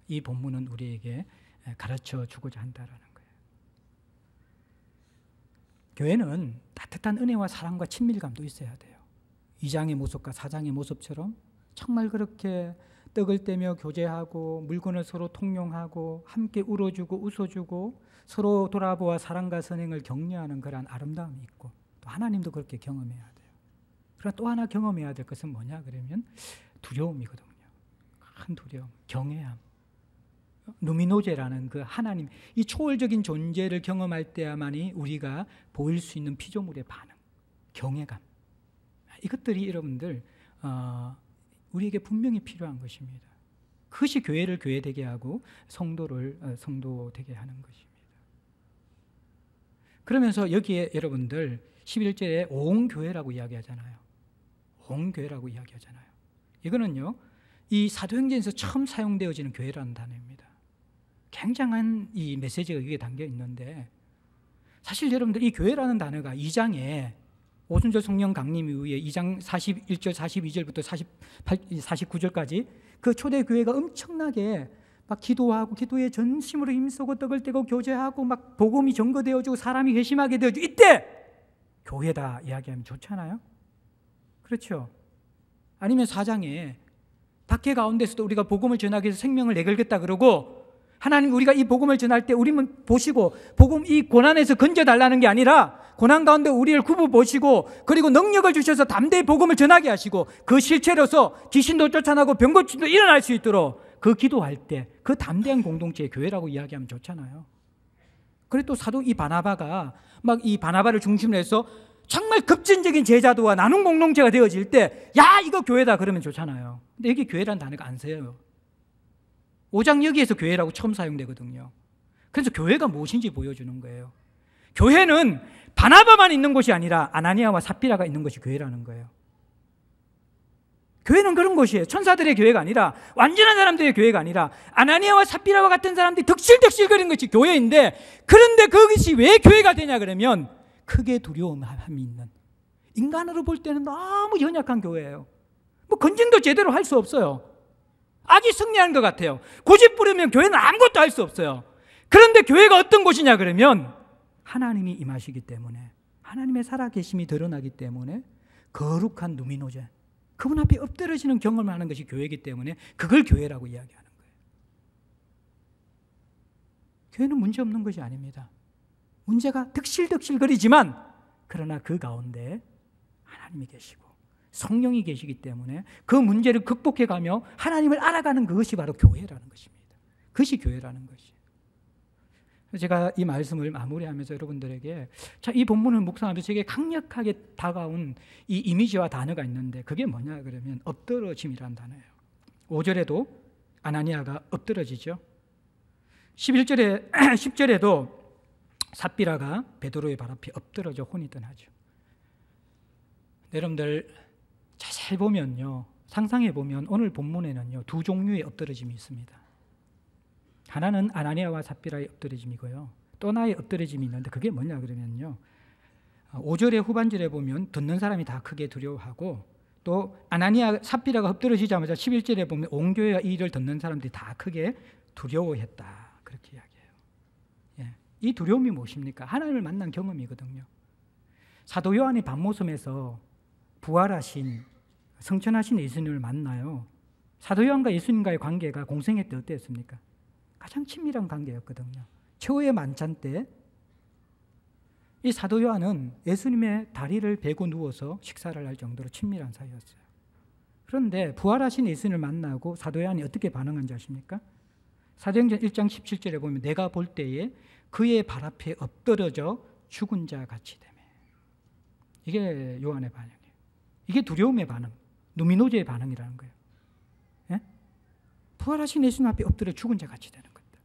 이 본문은 우리에게 가르쳐 주고자 한다라는 거예요. 교회는 따뜻한 은혜와 사랑과 친밀감도 있어야 돼요. 2장의 모습과 4장의 모습처럼 정말 그렇게 떡을 떼며 교제하고 물건을 서로 통용하고 함께 울어주고 웃어주고 서로 돌아보아 사랑과 선행을 격려하는 그러한 아름다움이 있고, 또 하나님도 그렇게 경험해야 돼요. 그러나 또 하나 경험해야 될 것은 뭐냐 그러면 두려움이거든요. 큰 두려움, 경외함, 누미노제라는 그 하나님, 이 초월적인 존재를 경험할 때야만이 우리가 보일 수 있는 피조물의 반응, 경외감, 이것들이 여러분들 우리에게 분명히 필요한 것입니다. 그것이 교회를 교회되게 하고 성도를 성도되게 하는 것입니다. 그러면서 여기에 여러분들 11절에 온 교회라고 이야기하잖아요. 온 교회라고 이야기하잖아요. 이거는요, 이 사도행전에서 처음 사용되어지는 교회라는 단어입니다. 굉장한 이 메시지가 여기에 담겨 있는데, 사실 여러분들 이 교회라는 단어가 2장에 오순절 성령 강림 이후에 2장 41절, 42절부터 49절까지 그 초대교회가 엄청나게 막 기도하고 기도에 전심으로 힘쓰고 떡을 떼고 교제하고 막 복음이 전거되어지고 사람이 회심하게 되어지고, 이때 교회다 이야기하면 좋잖아요. 그렇죠? 아니면 4장에 박해 가운데서도 우리가 복음을 전하기 위해서 생명을 내걸겠다 그러고, 하나님 우리가 이 복음을 전할 때 우리는 보시고 복음 이 고난에서 건져달라는 게 아니라 고난 가운데 우리를 굽어 보시고 그리고 능력을 주셔서 담대히 복음을 전하게 하시고 그 실체로서 귀신도 쫓아나고 병고침도 일어날 수 있도록 그 기도할 때 그 담대한 공동체의 교회라고 이야기하면 좋잖아요. 그리고 또 사도 이 바나바가 막 이 바나바를 중심으로 해서 정말 급진적인 제자도와 나눔 공동체가 되어질 때 야 이거 교회다 그러면 좋잖아요. 근데 여기 교회라는 단어가 안 써요. 5장 여기에서 교회라고 처음 사용되거든요. 그래서 교회가 무엇인지 보여주는 거예요. 교회는 바나바만 있는 곳이 아니라 아나니아와 삽비라가 있는 것이 교회라는 거예요. 교회는 그런 곳이에요. 천사들의 교회가 아니라, 완전한 사람들의 교회가 아니라 아나니아와 삽비라와 같은 사람들이 덕실덕실거리는 것이 교회인데, 그런데 그것이 왜 교회가 되냐 그러면 크게 두려움함이 있는, 인간으로 볼 때는 너무 연약한 교회예요. 뭐 건증도 제대로 할 수 없어요. 악이 승리하는 것 같아요. 고집 부리면 교회는 아무것도 할 수 없어요. 그런데 교회가 어떤 곳이냐 그러면 하나님이 임하시기 때문에, 하나님의 살아계심이 드러나기 때문에 거룩한 누미노제, 그분 앞에 엎드러지는 경험을 하는 것이 교회이기 때문에 그걸 교회라고 이야기하는 거예요. 교회는 문제없는 것이 아닙니다. 문제가 득실득실거리지만 그러나 그 가운데 하나님이 계시고 성령이 계시기 때문에 그 문제를 극복해가며 하나님을 알아가는 그것이 바로 교회라는 것입니다. 그것이 교회라는 것이에요. 제가 이 말씀을 마무리하면서 여러분들에게, 자, 이 본문을 묵상하면서 제게 강력하게 다가온 이 이미지와 단어가 있는데 그게 뭐냐 그러면 엎드러짐이라는 단어예요. 5절에도 아나니아가 엎드러지죠. 11절에 10절에도 삽비라가 베드로의 발 앞에 엎드러져 혼이든하죠. 여러분들 자세히 보면요, 상상해 보면 오늘 본문에는요 두 종류의 엎드러짐이 있습니다. 하나는 아나니아와 삽비라의 엎드러짐이고요, 또 하나의 엎드러짐이 있는데 그게 뭐냐 그러면요, 5절의 후반절에 보면 듣는 사람이 다 크게 두려워하고 또 아나니아 삽비라가 엎드러지자마자 11절에 보면 온 교회가 이 일을 듣는 사람들이 다 크게 두려워했다. 그렇게 이야기해요. 예. 이 두려움이 무엇입니까? 하나님을 만난 경험이거든요. 사도 요한이 밤모섬에서 부활하신 성천하신 예수님을 만나요. 사도 요한과 예수님과의 관계가 공생애 때 어땠습니까? 가장 친밀한 관계였거든요. 최후의 만찬 때 이 사도 요한은 예수님의 다리를 베고 누워서 식사를 할 정도로 친밀한 사이였어요. 그런데 부활하신 예수님을 만나고 사도 요한이 어떻게 반응한지 아십니까? 사도행전 1장 17절에 보면 내가 볼 때에 그의 발 앞에 엎드러져 죽은 자 같이 되매. 이게 요한의 반응이에요. 이게 두려움의 반응, 누미노제의 반응이라는 거예요. 예? 부활하신 예수님 앞에 엎드려 죽은 자 같이 되는 겁니다.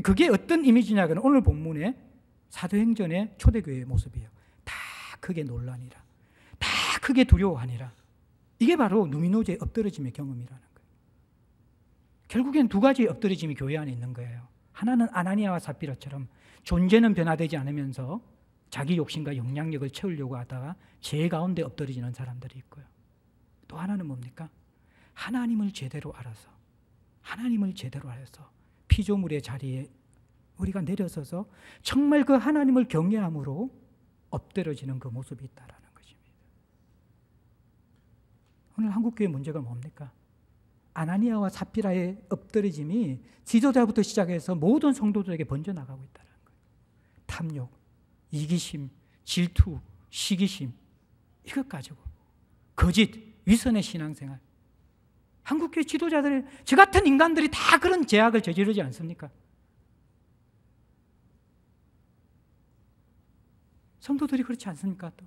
그게 어떤 이미지냐면 오늘 본문에 사도행전의 초대교회의 모습이에요. 다 크게 놀라니라, 다 크게 두려워하니라. 이게 바로 누미노제의 엎드러짐의 경험이라는 거예요. 결국엔 두 가지의 엎드러짐이 교회 안에 있는 거예요. 하나는 아나니아와 삽비라처럼 존재는 변화되지 않으면서 자기 욕심과 영향력을 채우려고 하다가 죄 가운데 엎드러지는 사람들이 있고요. 또 하나는 뭡니까? 하나님을 제대로 알아서 피조물의 자리에 우리가 내려서서 정말 그 하나님을 경외함으로 엎드러지는 그 모습이 있다라는 것입니다. 오늘 한국교회 문제가 뭡니까? 아나니아와 삽비라의 엎드러짐이 지도자부터 시작해서 모든 성도들에게 번져나가고 있다는 거예요. 탐욕, 이기심, 질투, 시기심, 이것 가지고 거짓, 위선의 신앙생활. 한국교회 지도자들, 저 같은 인간들이 다 그런 죄악을 저지르지 않습니까? 성도들이 그렇지 않습니까? 또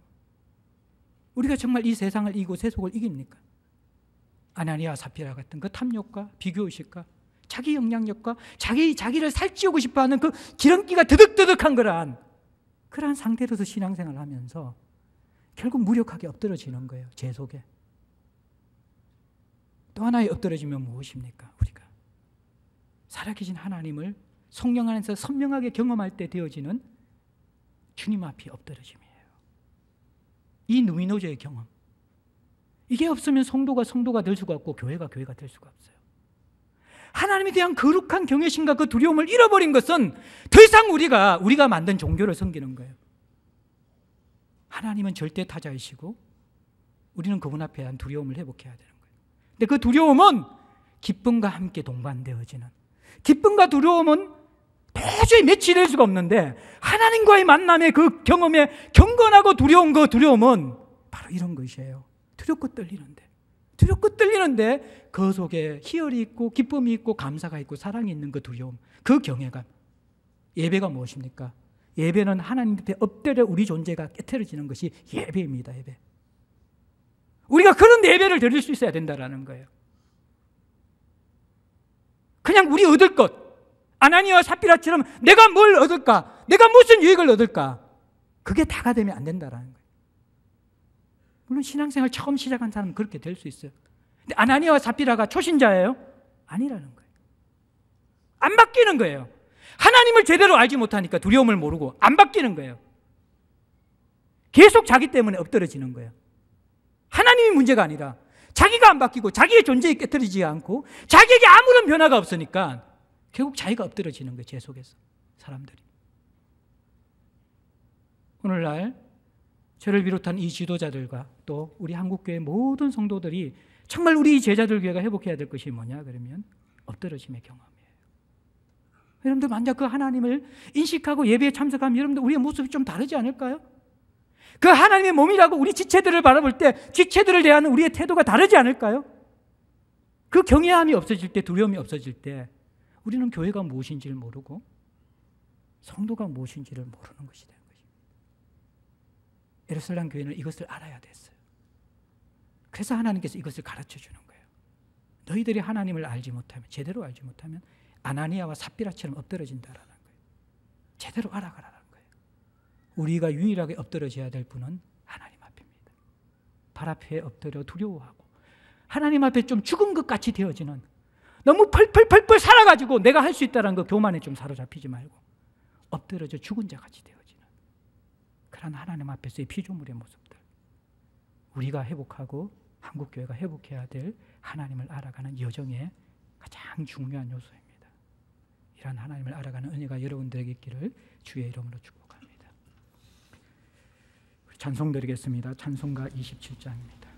우리가 정말 이 세상을 이기고 세속을 이깁니까? 아나니아 삽비라 같은 그 탐욕과 비교의식과 자기 영향력과 자기를 살찌우고 싶어하는 그 기름기가 드득드득한 그러한 상태로서 신앙생활을 하면서 결국 무력하게 엎드러지는 거예요. 죄 속에. 또 하나의 엎드러지면 무엇입니까? 우리가 살아계신 하나님을 성령 안에서 선명하게 경험할 때 되어지는 주님 앞에 엎드러짐이에요. 이 누미노제의 경험. 이게 없으면 성도가 될 수가 없고 교회가 될 수가 없어요. 하나님에 대한 거룩한 경외심과 그 두려움을 잃어버린 것은 더 이상 우리가 만든 종교를 섬기는 거예요. 하나님은 절대 타자이시고 우리는 그분 앞에 대한 두려움을 회복해야 되는 거예요. 근데 그 두려움은 기쁨과 함께 동반되어지는, 기쁨과 두려움은 도저히 매치될 수가 없는데 하나님과의 만남의 그 경험에 경건하고 두려운 그 두려움은 바로 이런 것이에요. 두렵고 떨리는데 그 속에 희열이 있고 기쁨이 있고 감사가 있고 사랑이 있는 그 두려움, 그 경외감. 예배가 무엇입니까? 예배는 하나님 앞에 엎드려 우리 존재가 깨트려지는 것이 예배입니다. 예배. 우리가 그런 예배를 드릴 수 있어야 된다는 거예요. 그냥 우리 얻을 것, 아나니아와 삽비라처럼 내가 뭘 얻을까? 내가 무슨 유익을 얻을까? 그게 다가 되면 안 된다는 거예요. 물론 신앙생활 처음 시작한 사람은 그렇게 될 수 있어요. 근데 아나니아와 삽비라가 초신자예요? 아니라는 거예요. 안 바뀌는 거예요. 하나님을 제대로 알지 못하니까 두려움을 모르고 안 바뀌는 거예요. 계속 자기 때문에 엎드러지는 거예요. 하나님이 문제가 아니라 자기가 안 바뀌고 자기의 존재에 깨트리지 않고 자기에게 아무런 변화가 없으니까 결국 자기가 엎드러지는 거예요. 죄 속에서 사람들이. 오늘날 저를 비롯한 이 지도자들과 또 우리 한국교회 모든 성도들이 정말 우리 제자들 교회가 회복해야 될 것이 뭐냐 그러면 엎드러짐의 경험이에요. 여러분들 만약 그 하나님을 인식하고 예배에 참석하면 여러분들 우리의 모습이 좀 다르지 않을까요? 그 하나님의 몸이라고 우리 지체들을 바라볼 때 지체들을 대하는 우리의 태도가 다르지 않을까요? 그 경외함이 없어질 때, 두려움이 없어질 때 우리는 교회가 무엇인지를 모르고 성도가 무엇인지를 모르는 것이 되는 것입니다. 예루살렘 교회는 이것을 알아야 됐어요. 그래서 하나님께서 이것을 가르쳐주는 거예요. 너희들이 하나님을 알지 못하면, 제대로 알지 못하면 아나니아와 삽비라처럼 엎드러진다라는 거예요. 제대로 알아가라는 거예요. 우리가 유일하게 엎드러져야 될 분은 하나님 앞입니다. 발 앞에 엎드려 두려워하고 하나님 앞에 좀 죽은 것 같이 되어지는, 너무 펄펄펄펄 살아가지고 내가 할 수 있다는 그 교만에 좀 사로잡히지 말고 엎드려져 죽은 자 같이 되어지는 그런 하나님 앞에서의 피조물의 모습들 우리가 회복하고 한국교회가 회복해야 될 하나님을 알아가는 여정의 가장 중요한 요소입니다. 이러한 하나님을 알아가는 은혜가 여러분들에게 있기를 주의 이름으로 축복합니다. 찬송 드리겠습니다. 찬송가 27장입니다.